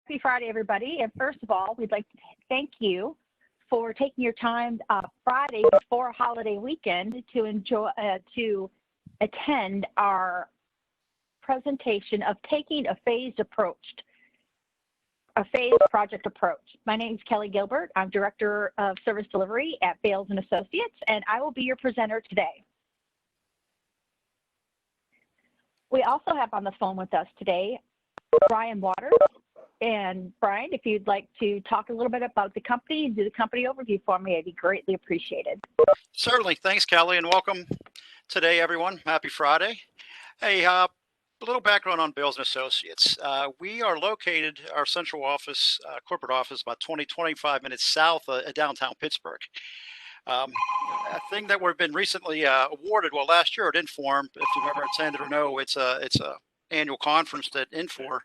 Happy Friday, everybody. And first of all, we'd like to thank you for taking your time Friday before a holiday weekend to attend our presentation of taking a phased project approach. My name is Kelly Gilbert. I'm Director of Service Delivery at Bales & Associates, and I will be your presenter today. We also have on the phone with us today Brian Waters. And Brian, if you'd like to talk a little bit about the company and do the company overview for me, it'd be greatly appreciated. Certainly. Thanks, Kelly, and welcome today, everyone. Happy Friday. Hey, a little background on Bales & Associates. We are located, our central office, corporate office, about 25 minutes south of downtown Pittsburgh. A thing that we've been recently awarded, well, last year at Infor, if you've ever attended or know, it's a annual conference that Infor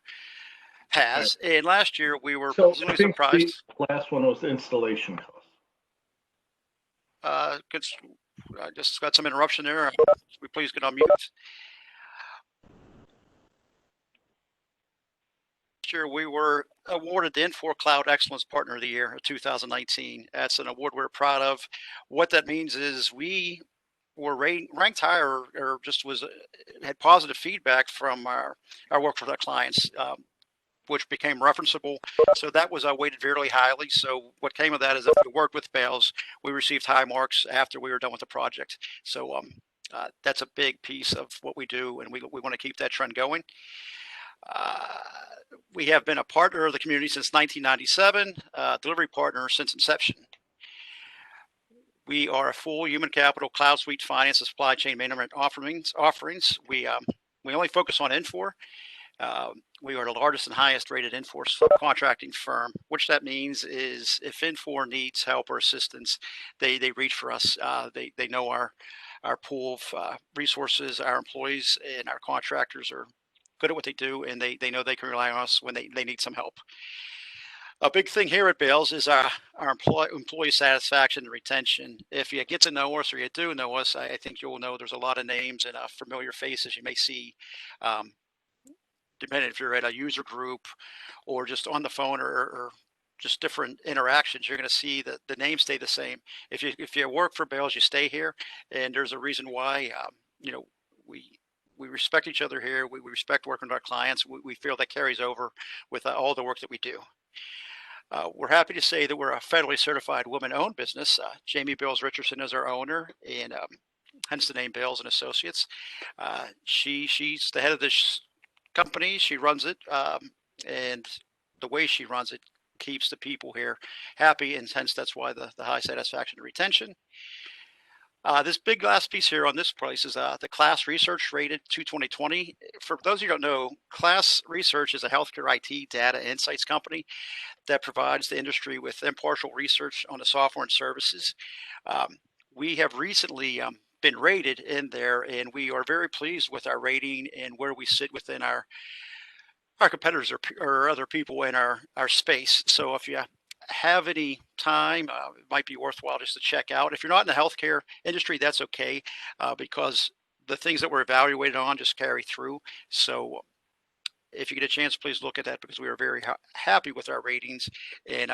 has. Right. And last year we were pleasantly surprised. The last one was installation costs. I just got some interruption there. We please get on mute. Year we were awarded the Infor Cloud Excellence Partner of the Year of 2019. That's an award we're proud of. What that means is we were ranked higher, or just had positive feedback from our work with our clients, which became referenceable. So that was weighted very highly. So what came of that is if we worked with Bales, we received high marks after we were done with the project. So that's a big piece of what we do, and we want to keep that trend going. We have been a partner of the community since 1997, delivery partner since inception. We are a full human capital cloud suite finance and supply chain management offerings. We only focus on Infor. We are the largest and highest rated Infor subcontracting firm, which that means is if Infor needs help or assistance, they reach for us. They know our pool of resources, our employees and our contractors are good at what they do, and they know they can rely on us when they need some help. A big thing here at Bales is our employee satisfaction and retention. If you get to know us or you do know us, I think you'll know there's a lot of names and familiar faces you may see, depending if you're at a user group or just on the phone or just different interactions. You're going to see that the names stay the same. If you work for Bales, you stay here, and there's a reason why. We respect each other here. We respect working with our clients. We feel that carries over with all the work that we do. We're happy to say that we're a federally certified woman-owned business. Jamie Bales Richardson is our owner, and hence the name Bales & Associates. She's the head of this company. She runs it, and the way she runs it keeps the people here happy, and hence that's why the high satisfaction and retention. This big last piece here on this place is the Class Research rated to 2020. For those of you who don't know, Class Research is a healthcare IT data insights company that provides the industry with impartial research on the software and services. We have recently been rated in there, and we are very pleased with our rating and where we sit within our competitors or other people in our space. So if you have any time, it might be worthwhile just to check out. If you're not in the healthcare industry, that's okay, because the things that we're evaluated on just carry through. So if you get a chance, please look at that, because we are very happy with our ratings, and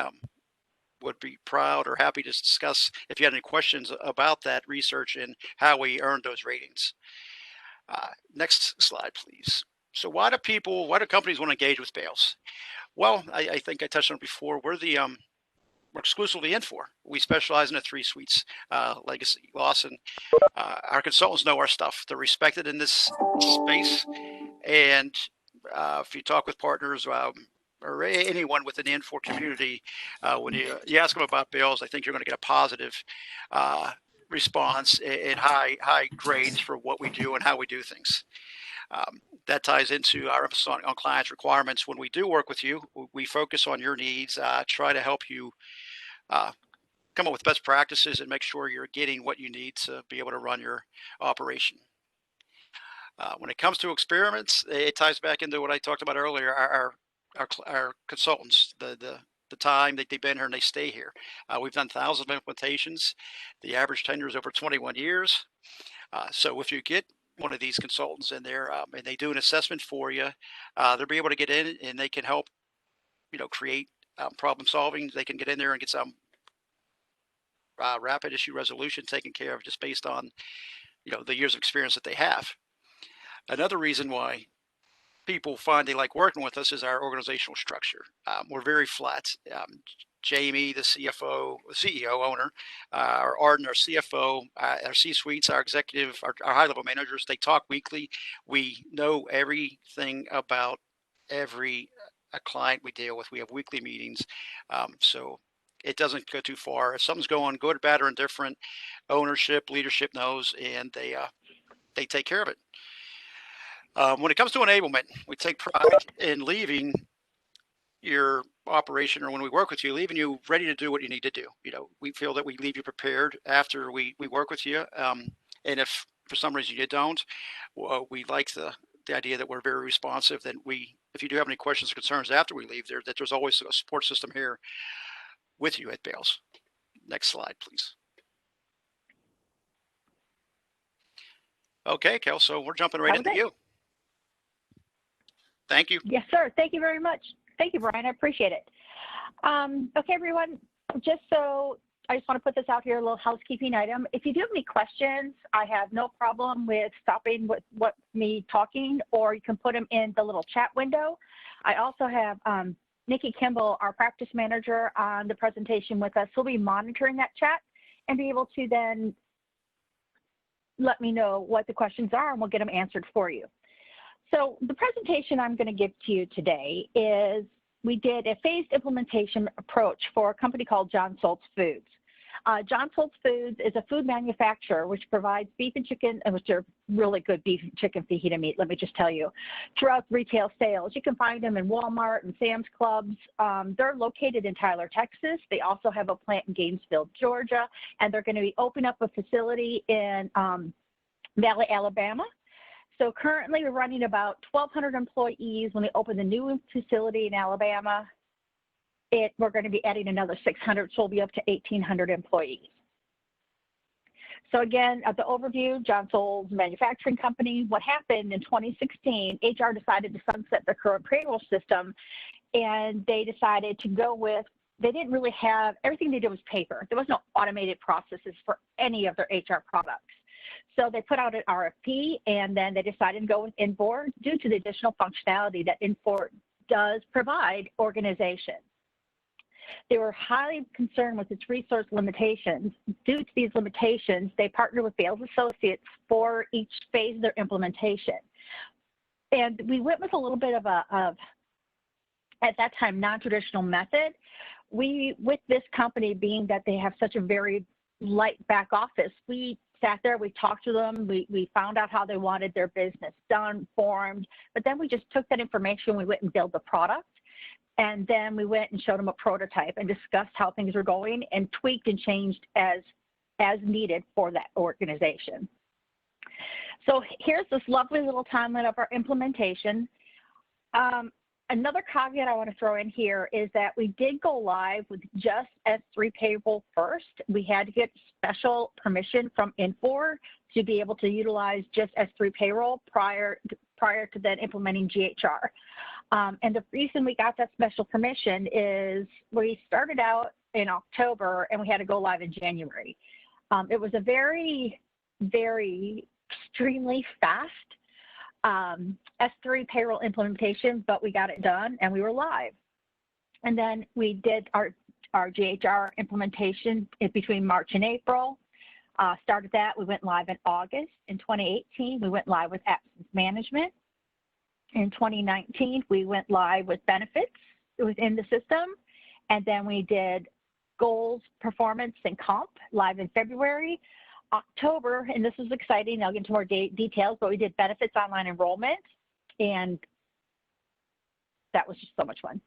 would be proud or happy to discuss if you had any questions about that research and how we earned those ratings. Next slide, please. So why do companies want to engage with Bales? Well, I think I touched on it before. We're exclusively Infor. We specialize in the 3 suites, legacy, loss, and our consultants know our stuff. They're respected in this space, and if you talk with partners or anyone within the Infor community, when you ask them about Bales, I think you're going to get a positive response and high grades for what we do and how we do things. That ties into our emphasis on clients' requirements. When we do work with you, we focus on your needs, try to help you come up with best practices and make sure you're getting what you need to be able to run your operation. When it comes to experiments, it ties back into what I talked about earlier. Our consultants, the time that they've been here and they stay here. We've done thousands of implementations. The average tenure is over 21 years. So if you get one of these consultants in there and they do an assessment for you, they'll be able to get in and they can help create problem solving. They can get in there and get some rapid issue resolution taken care of just based on, the years of experience that they have. Another reason why people find they like working with us is our organizational structure. We're very flat. Jamie, the CFO, CEO, owner, our Arden, our CFO, our C-suites, our executive, our high-level managers, they talk weekly. We know everything about every client we deal with. We have weekly meetings. So it doesn't go too far. If something's going good, bad, or indifferent, ownership, leadership knows, and they take care of it. When it comes to enablement, we take pride in leaving your operation, or when we work with you, leaving you ready to do what you need to do. We feel that we leave you prepared after we work with you. And if for some reason you don't, well, we like the idea that we're very responsive. That if you do have any questions or concerns after we leave there, that there's always a support system here with you at Bales. Next slide, please. Okay, Kel, so we're jumping right into you. Thank you. Yes, sir. Thank you very much. Thank you, Brian. I appreciate it. Okay, everyone, I just want to put this out here, a little housekeeping item. If you do have any questions, I have no problem with stopping with me talking, or you can put them in the little chat window. I also have Nikki Kimball, our practice manager, on the presentation with us. He'll be monitoring that chat and be able to then let me know what the questions are, and we'll get them answered for you. So the presentation I'm going to give to you today is we did a phased implementation approach for a company called John Soltz Foods. John Soltz Foods is a food manufacturer which provides beef and chicken, which are really good beef and chicken fajita meat, let me just tell you, throughout retail sales. You can find them in Walmart and Sam's Clubs. They're located in Tyler, Texas. They also have a plant in Gainesville, Georgia, and they're going to be opening up a facility in Valley, Alabama. So currently we're running about 1,200 employees. When we open the new facility in Alabama, we're going to be adding another 600, so we'll be up to 1,800 employees. So again, at the overview, John Soltz Manufacturing Company, what happened in 2016, HR decided to sunset their current payroll system, and they decided to go with, they didn't really have, everything they did was paper. There was no automated processes for any of their HR products. So they put out an RFP, and then they decided to go with Infor due to the additional functionality that Infor does provide organizations. They were highly concerned with its resource limitations. Due to these limitations, they partnered with Bales Associates for each phase of their implementation. And we went with a little bit of at that time, non-traditional method. With this company, being that they have such a very light back office, we sat there, we talked to them, we found out how they wanted their business done, formed, but then we just took that information, we went and built the product, and then we went and showed them a prototype and discussed how things were going and tweaked and changed as needed for that organization. So here's this lovely little timeline of our implementation. Another caveat I want to throw in here is that we did go live with just S3 payroll first. We had to get special permission from Infor to be able to utilize just S3 payroll prior to then implementing GHR. And the reason we got that special permission is we started out in October and we had to go live in January. It was a very, very extremely fast S3 payroll implementation, but we got it done and we were live. And then we did our GHR implementation between March and April. Started that, we went live in August. In 2018, we went live with absence management. In 2019, we went live with benefits within the system. And then we did goals, performance, and comp live in February. October, and this is exciting, I'll get into more details, but we did benefits online enrollment, and that was just so much fun.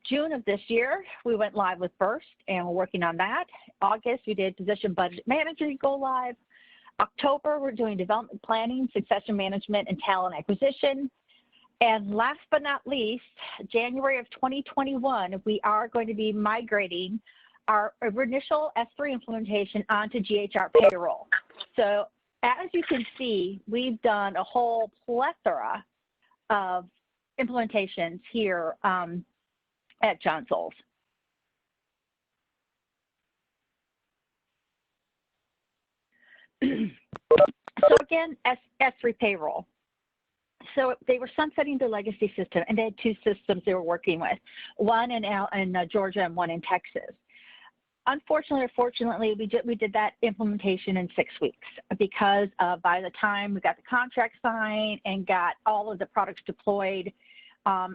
June of this year, we went live with Burst, and we're working on that. August, we did position budget management go live. October, we're doing development planning, succession management, and talent acquisition. And last but not least, January of 2021, we are going to be migrating our initial S3 implementation onto GHR payroll. So as you can see, we've done a whole plethora of implementations here at John Soules. So again, S3 payroll. So they were sunsetting the legacy system, and they had two systems they were working with, one in Georgia and one in Texas. Unfortunately or fortunately, we did that implementation in 6 weeks because by the time we got the contract signed and got all of the products deployed,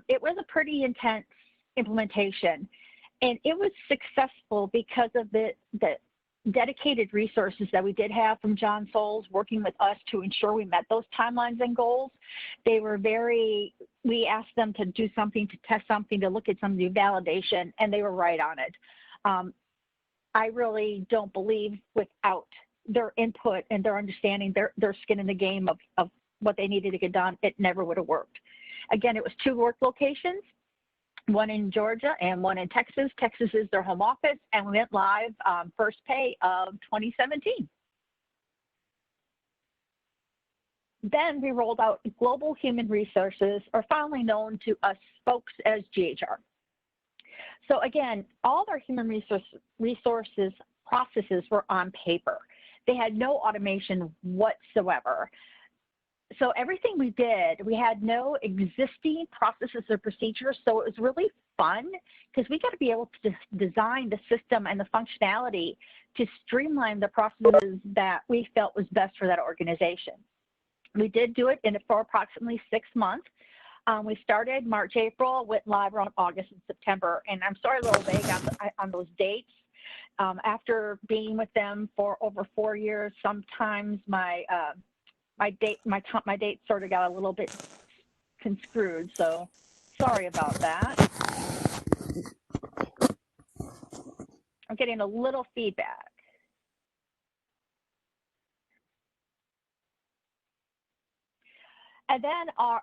it was a pretty intense implementation. And it was successful because of the dedicated resources that we did have from John Soules working with us to ensure we met those timelines and goals. They were we asked them to do something, to test something, to look at some new validation, and they were right on it. I really don't believe without their input and their understanding, their skin in the game of what they needed to get done, it never would have worked. Again, it was 2 work locations, one in Georgia and one in Texas. Texas is their home office, and we went live first pay of 2017. Then we rolled out Global Human Resources, or finally known to us folks as GHR. So again, all our human resources processes were on paper. They had no automation whatsoever. So everything we did, we had no existing processes or procedures, so it was really fun because we got to be able to design the system and the functionality to streamline the processes that we felt was best for that organization. We did do it for approximately 6 months. We started March, April, went live around August and September, and I'm sorry, a little vague on those dates. After being with them for over 4 years, sometimes my dates sort of got a little bit conscrewed, so sorry about that. I'm getting a little feedback. And then our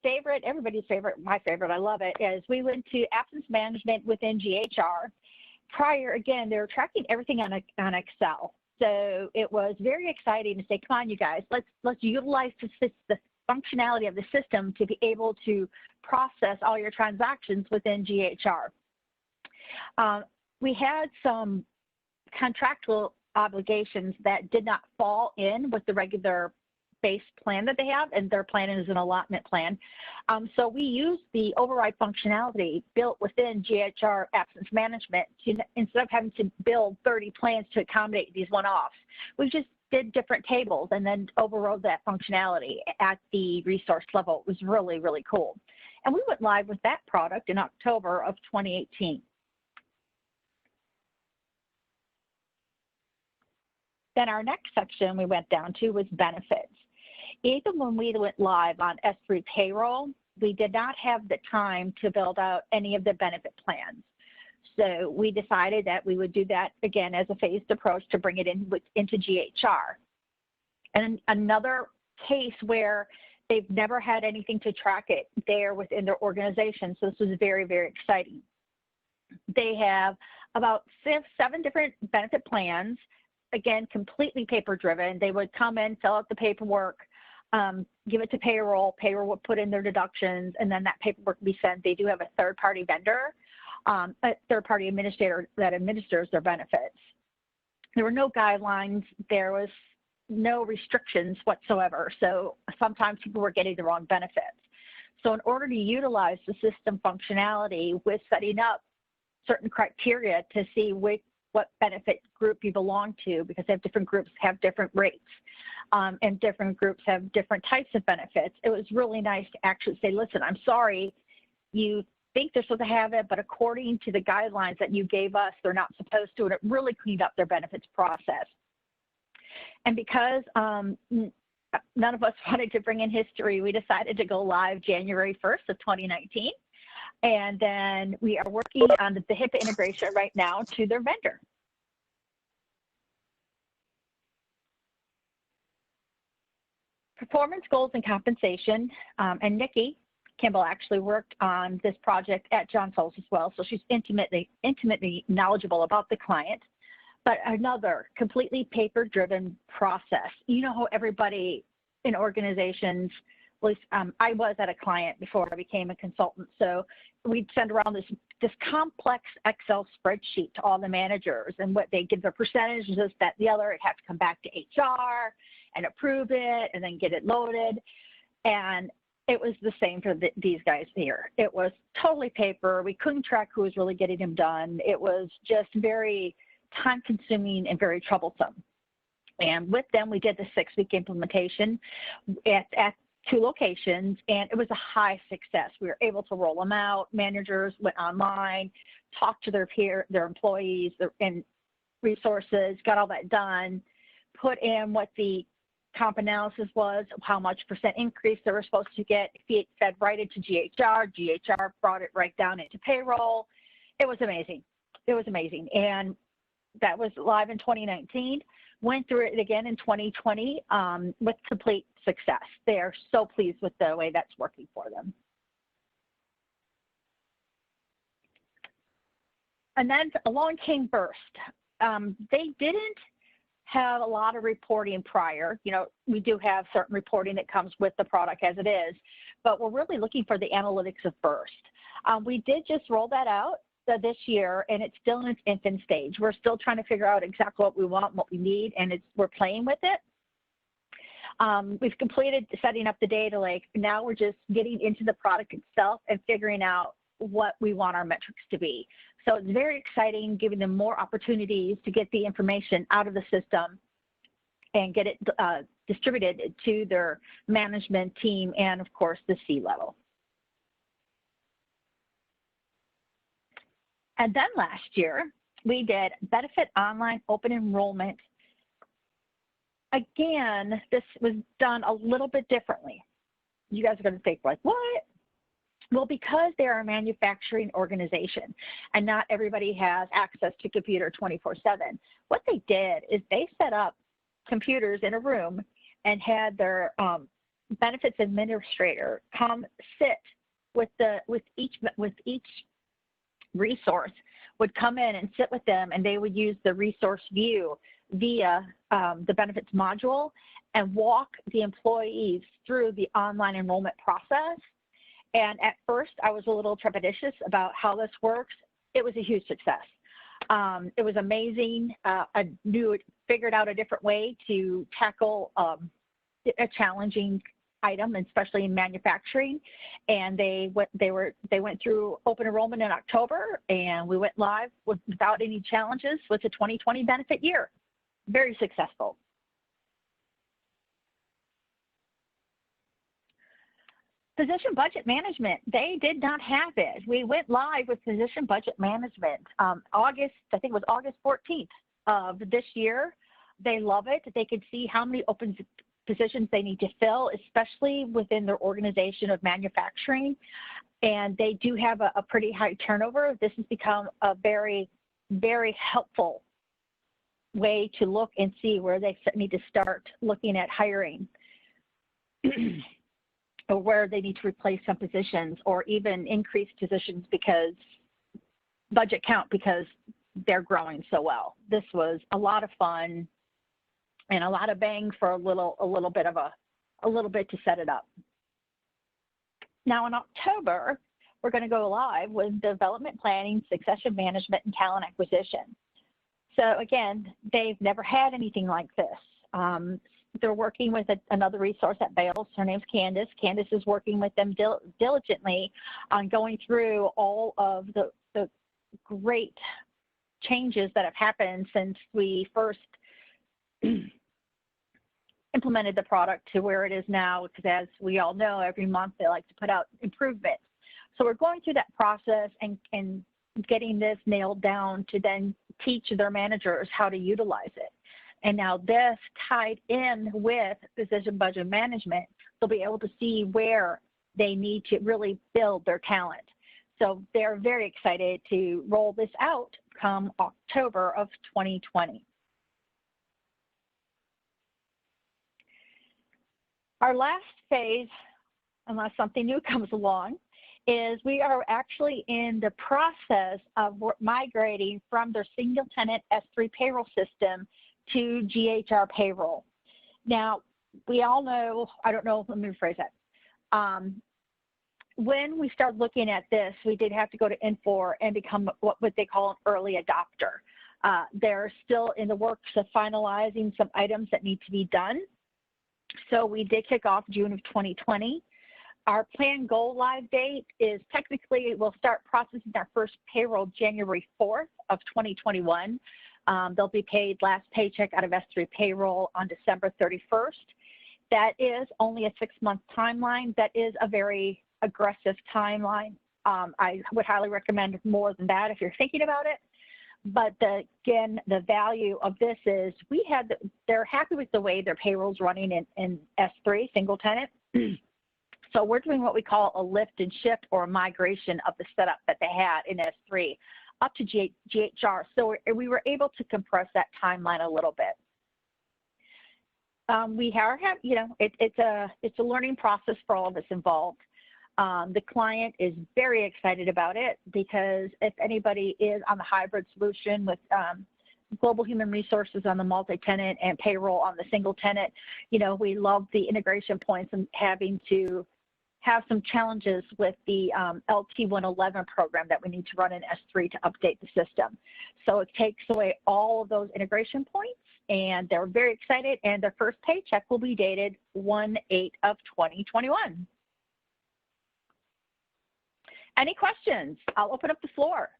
favorite, everybody's favorite, my favorite, I love it, is we went to absence management within GHR. Prior, again, they were tracking everything on Excel. So it was very exciting to say, come on, you guys, let's utilize the functionality of the system to be able to process all your transactions within GHR. We had some contractual obligations that did not fall in with the regular base plan that they have, and their plan is an allotment plan. So we used the override functionality built within GHR absence management to, instead of having to build 30 plans to accommodate these one-offs, we just did different tables and then overrode that functionality at the resource level. It was really, really cool. And we went live with that product in October of 2018. Then our next section we went down to was benefits. Even when we went live on S3 payroll, we did not have the time to build out any of the benefit plans. So we decided that we would do that again as a phased approach to bring it into GHR. And another case where they've never had anything to track it there within their organization. So this was very, very exciting. They have about 7 different benefit plans, again, completely paper driven. They would come in, fill out the paperwork, give it to payroll. Payroll would put in their deductions, and then that paperwork would be sent. They do have a third-party vendor, a third-party administrator that administers their benefits. There were no guidelines. There was no restrictions whatsoever. So sometimes people were getting the wrong benefits. So in order to utilize the system functionality with setting up certain criteria to see what benefit group you belong to, because different groups have different rates, and different groups have different types of benefits. It was really nice to actually say, listen, I'm sorry, you think they're supposed to have it, but according to the guidelines that you gave us, they're not supposed to, and it really cleaned up their benefits process. And because none of us wanted to bring in history, we decided to go live January 1st of 2019. And then we are working on the HIPAA integration right now to their vendor. Performance goals and compensation, and Nikki Kimball actually worked on this project at John Soules as well, so she's intimately knowledgeable about the client. But another completely paper-driven process. You know how everybody in organizations least I was at a client before I became a consultant. So we'd send around this complex Excel spreadsheet to all the managers, and what they give their percentages, this, that, the other. It had to come back to HR and approve it and then get it loaded. And it was the same for these guys here. It was totally paper. We couldn't track who was really getting them done. It was just very time consuming and very troublesome. And with them, we did the 6-week implementation at 2 locations, and it was a high success. We were able to roll them out. Managers went online, talked to their employees, and resources, got all that done, put in what the comp analysis was, how much % increase they were supposed to get, fed right into GHR. GHR brought it right down into payroll. It was amazing. It was amazing. And that was live in 2019. Went through it again in 2020 with complete success. They are so pleased with the way that's working for them. And then along came Burst. They didn't have a lot of reporting prior. You know, we do have certain reporting that comes with the product as it is, but we're really looking for the analytics of Burst. We did just roll that out this year, and it's still in its infant stage. We're still trying to figure out exactly what we want, what we need, and we're playing with it. We've completed setting up the data lake. Now we're just getting into the product itself and figuring out what we want our metrics to be. So it's very exciting, giving them more opportunities to get the information out of the system and get it distributed to their management team and, of course, the C-level. And then last year, we did Benefit Online Open Enrollment. Again, this was done a little bit differently. You guys are going to think, like, what? Well, because they're a manufacturing organization and not everybody has access to computer 24/7, what they did is they set up computers in a room and had their benefits administrator come sit with each resource, would come in and sit with them, and they would use the resource view via the benefits module and walk the employees through the online enrollment process. And at first, I was a little trepidatious about how this works. It was a huge success. It was amazing. I figured out a different way to tackle a challenging item, especially in manufacturing. And they went through open enrollment in October, and we went live without any challenges with the 2020 benefit year. Very successful. Physician budget management, they did not have it. We went live with physician budget management I think it was August 14th of this year. They love it. They could see how many open positions they need to fill, especially within their organization of manufacturing. And they do have a pretty high turnover. This has become a very, very helpful way to look and see where they need to start looking at hiring. Or where they need to replace some positions or even increase positions because budget count, because they're growing so well. This was a lot of fun and a lot of bang for a little bit to set it up. Now in October, we're going to go live with development planning, succession management, and talent acquisition. So again, they've never had anything like this. They're working with another resource at Bales. Her name's Candace. Candace is working with them diligently on going through all of the great changes that have happened since we first implemented the product to where it is now, because as we all know, every month they like to put out improvements. So we're going through that process and getting this nailed down to then teach their managers how to utilize it. And now this tied in with physician budget management, they'll be able to see where they need to really build their talent. So they're very excited to roll this out come October of 2020. Our last phase, unless something new comes along, is we are actually in the process of migrating from their single tenant S3 payroll system to GHR payroll. Now, we all know, I don't know, let me rephrase that. When we started looking at this, we did have to go to Infor and become what they call an early adopter. They're still in the works of finalizing some items that need to be done. So we did kick off June of 2020. Our planned go live date is technically, we'll start processing our first payroll January 4th of 2021. They'll be paid last paycheck out of S3 payroll on December 31st. That is only a 6-month timeline. That is a very aggressive timeline. I would highly recommend more than that if you're thinking about it. But again, the value of this is they're happy with the way their payroll's running in S3, single tenant. So we're doing what we call a lift and shift or a migration of the setup that they had in S3 up to GHR. So we were able to compress that timeline a little bit. It's a learning process for all of us involved. The client is very excited about it because if anybody is on the hybrid solution with global human resources on the multi-tenant and payroll on the single tenant, we love the integration points and having to have some challenges with the LT111 program that we need to run in S3 to update the system. So it takes away all of those integration points, and they're very excited, and their first paycheck will be dated 1/8 of 2021. Any questions? I'll open up the floor.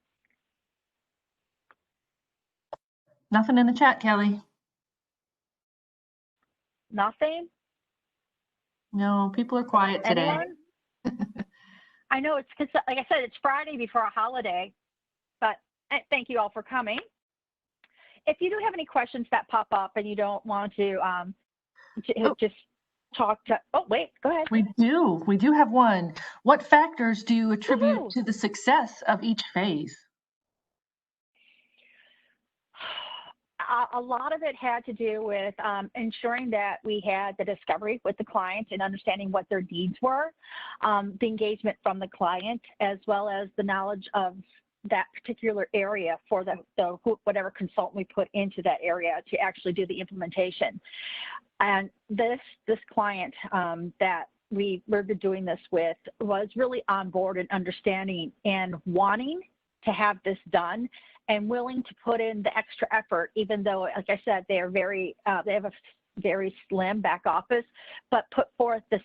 Nothing in the chat, Kelly. Nothing? No, people are quiet today. Anyone? I know it's because, like I said, it's Friday before a holiday, but thank you all for coming. If you do have any questions that pop up and you don't want to just talk to, oh, wait, go ahead. We do have one. What factors do you attribute to the success of each phase? A lot of it had to do with ensuring that we had the discovery with the client and understanding what their needs were, the engagement from the client, as well as the knowledge of that particular area for whatever consultant we put into that area to actually do the implementation. And this client that we've been doing this with was really on board and understanding and wanting to have this done and willing to put in the extra effort, even though, like I said, they are they have a very slim back office, but put forth the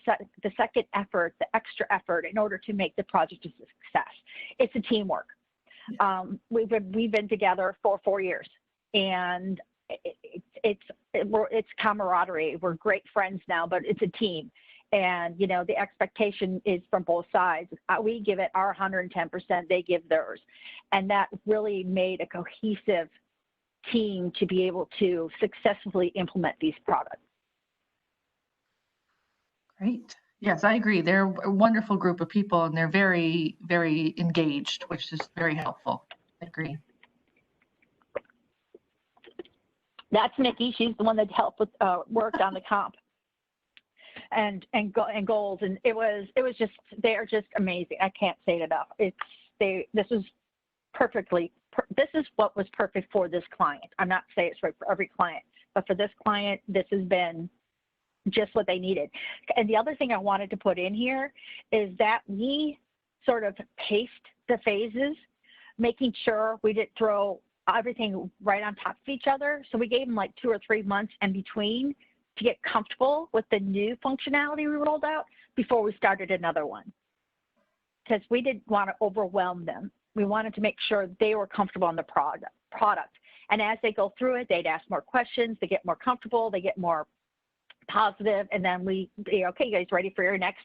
second effort, the extra effort in order to make the project a success. It's a teamwork. We've been together for 4 years, and it's camaraderie. We're great friends now, but it's a team. And, the expectation is from both sides. We give it our 110%, they give theirs. And that really made a cohesive team to be able to successfully implement these products. Great. Yes, I agree. They're a wonderful group of people, and they're very, very engaged, which is very helpful. I agree. That's Nikki. She's the one that helped with worked on the comp and goals, and it was just, they're just amazing. I can't say it enough. This is what was perfect for this client. I'm not saying it's right for every client, but for this client, this has been just what they needed. And the other thing I wanted to put in here is that we sort of paced the phases, making sure we didn't throw everything right on top of each other. So we gave them like 2 or 3 months in between to get comfortable with the new functionality we rolled out before we started another one. Because we didn't want to overwhelm them. We wanted to make sure they were comfortable on the product. And as they go through it, they'd ask more questions, they get more comfortable, they get more positive, and then okay, you guys ready for your next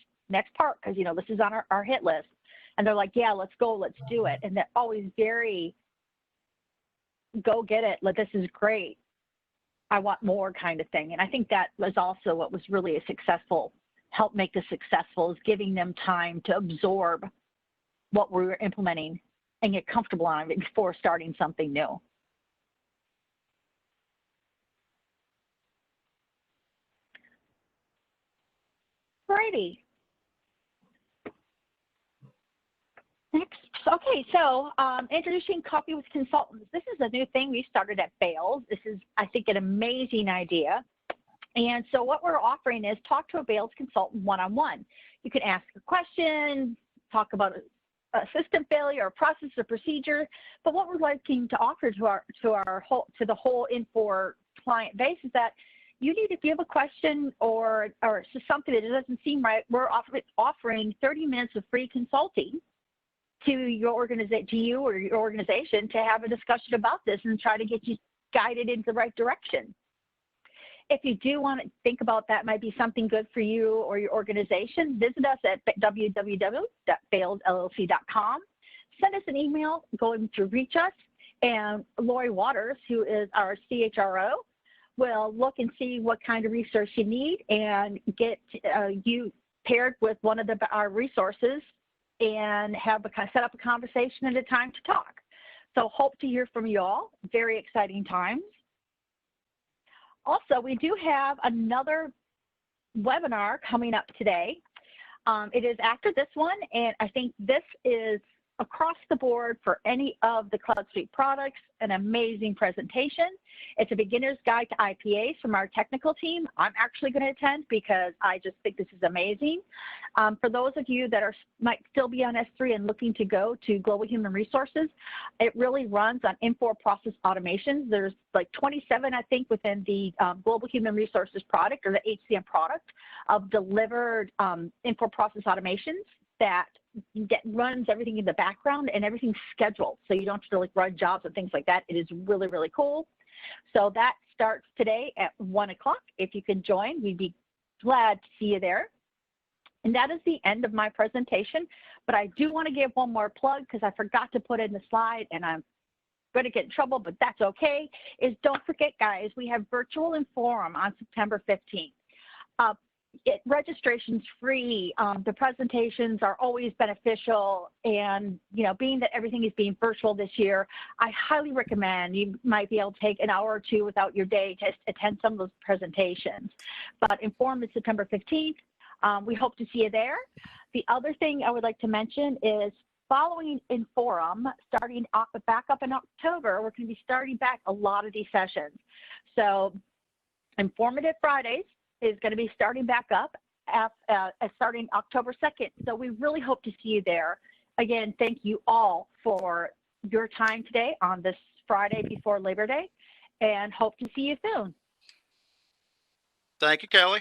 part? Because this is on our hit list. And they're like, yeah, let's go, let's do it. And they're always very, go get it, this is great, I want more kind of thing. And I think that was also what was really helped make this successful, is giving them time to absorb what we were implementing and get comfortable on it before starting something new. Alrighty. Next. Okay, so introducing coffee with consultants. This is a new thing we started at Bales. This is, I think, an amazing idea. And so what we're offering is talk to a Bales consultant one-on-one. You can ask a question, talk about a system failure or process or procedure. But what we're liking to offer to the whole Infor client base is that if you have a question or it's just something that doesn't seem right, we're offering 30 minutes of free consulting to your organization to have a discussion about this and try to get you guided in the right direction. If you do want to think about that might be something good for you or your organization, visit us at www.failedllc.com. Send us an email going to reach us, and Lori Waters, who is our CHRO, will look and see what kind of resource you need and get you paired with one of our resources and set up a conversation and a time to talk. So hope to hear from you all. Very exciting times. Also, we do have another webinar coming up today. It is after this one, and I think this is across the board for any of the Cloud Suite products, an amazing presentation. It's a beginner's guide to IPAs from our technical team. I'm actually going to attend because I just think this is amazing. For those of you that might still be on S3 and looking to go to Global Human Resources, it really runs on Infor process automations. There's like 27, I think, within the Global Human Resources product or the HCM product of delivered Infor process automations that runs everything in the background and everything's scheduled. So you don't have to like run jobs and things like that. It is really, really cool. So that starts today at 1 o'clock. If you can join, we'd be glad to see you there. And that is the end of my presentation. But I do want to give one more plug because I forgot to put in the slide and I'm going to get in trouble, but that's okay, is don't forget, guys, we have Virtual Inforum on September 15th. Registration's free. The presentations are always beneficial, and being that everything is being virtual this year, I highly recommend you might be able to take an hour or two without your day to attend some of those presentations. But Inform is September 15th. We hope to see you there. The other thing I would like to mention is following Inforum, starting back up in October, we're going to be starting back a lot of these sessions. So Informative Fridays is going to be starting back up starting October 2nd. So we really hope to see you there. Again, thank you all for your time today on this Friday before Labor Day, and hope to see you soon. Thank you, Kelly.